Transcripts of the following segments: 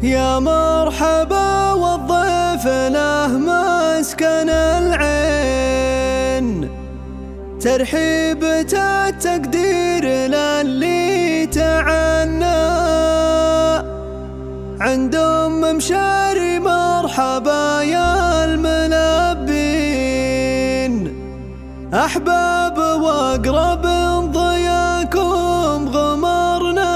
يا مرحبا والضيف له مسكن العين، ترحيبة التقدير للي تعنى عند مشاري. مرحبا يا الملبين، أحباب وأقرب ضياكم غمرنا.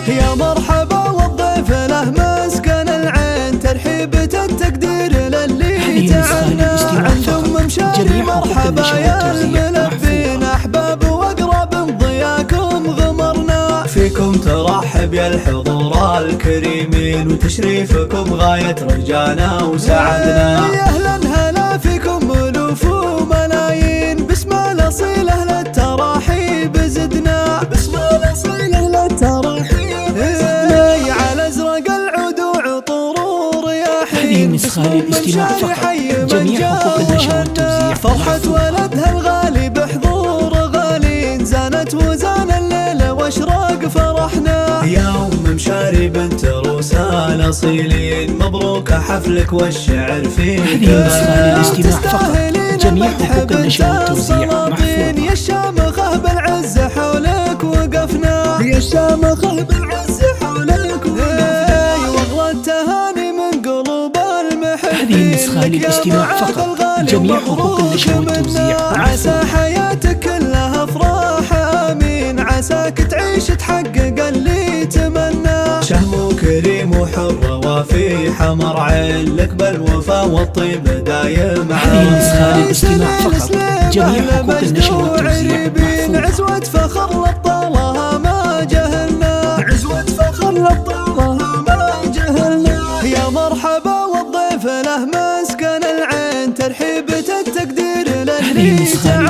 يا مرحبا والضيف له مسكن العين، ترحيبة التقدير للي تعنى عندهم مشاري. مرحبا يا الملبين، أحباب وأقرب ضياكم غمرنا. فيكم ترحب يا الحضور الكريمين، وتشريفكم غاية رجانا وسعدنا. يا أهلا هلا فيكم ألوف وملايين، باسم الأصيل أهل التراحيب زدنا. باسم الأصيل أهل التراحيب على أزرق العود وعطور ورياحين. هذه نسخة للاستماع فقط، جميع حقوق النشر والتوزيع. فرحة ولدها الغالي بحضور غالين، زانت وزان الليلة واشراق فرحنا. يا مشاري بنت روسى الأصيلين، مبروك حفلك والشعر فيك. هذه نسخة للاستماع فقط، جميع حقوق النشر والتوزيع محفوظة. يا الشامخة بالعز حولك وقفنا، يا الشامخة بالعز حولك وقفنا. واغلى التهاني من قلوب المحبين. هذه نسخة للاستماع فقط، جميع حقوق النشر والتوزيع عسى حياتك كلها افراح امين، عساك تعيش تحقق اللي تمنى. شهم كريم وحر وفي حمر عين، لك بالوفا والطيب دايم. هذه نسخة للاستماع فقط، جميع حقوق النشر والتوزيع محفوظة. عزوة فخر لابطالها ما جهلنا، عزوة فخر لابطالها ما جهلنا. يا مرحبا والضيف له مسكن العين، ترحيبة التقدير للي تعنى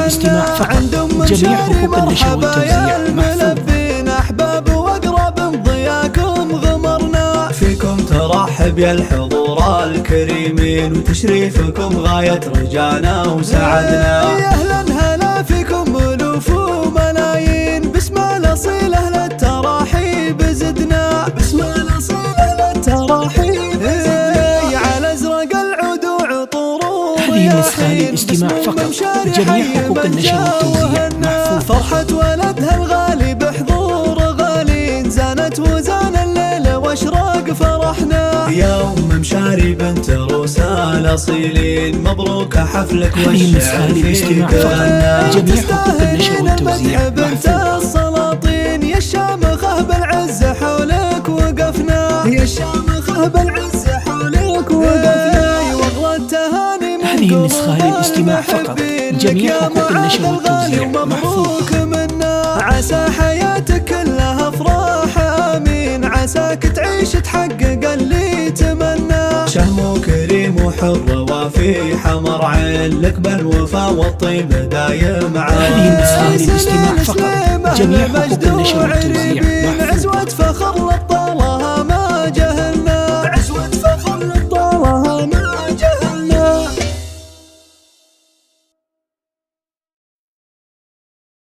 عندهم جميع مشاري. حقوق النشر مرحبا يا والتوزيع محفوظة. الملبين، أحباب وأقرب ضياكم غمرنا. فيكم ترحب يا الحضور الكريمين، وتشريفكم غاية رجانا وسعدنا. يا أهلا هلا فيكم ألوف وملايين، باسم الأصيل أهل التراحيب زدنا. باسم الأصيل أهل التراحيب على أزرق العود وعطور هذه نسخة للاستماع فقط، جميع حقوق النشر والتوزيع محفوظة. فرحة ولدها الغالي بحضور غالين، زانت وزان الليلة واشراق فرحنا. يا مشاري بنت روسى الأصيلين، مبروك حفلك هذه نسخة والشعر للاستماع فيك. فقط، جميع حقوق النشر والتوزيع بنت محفوظة. السلاطين، يا الشامخة بالعز حولك وقفنا. يا الشامخة بالعز حولك وقفنا. واغلى التهاني من هذه النسخة للاستماع فقط، جميع حقوق النشر والتوزيع محفوظة. منا عسى حياتك كلها افراح امين، عساك تعيش تحقق اللي تمنى. شهم كريم وحر وفي حمر عين، لك بالوفا والطيب دايم. هذه النسخة للاستماع فقط، جميع حقوق النشر والتوزيع محفوظة.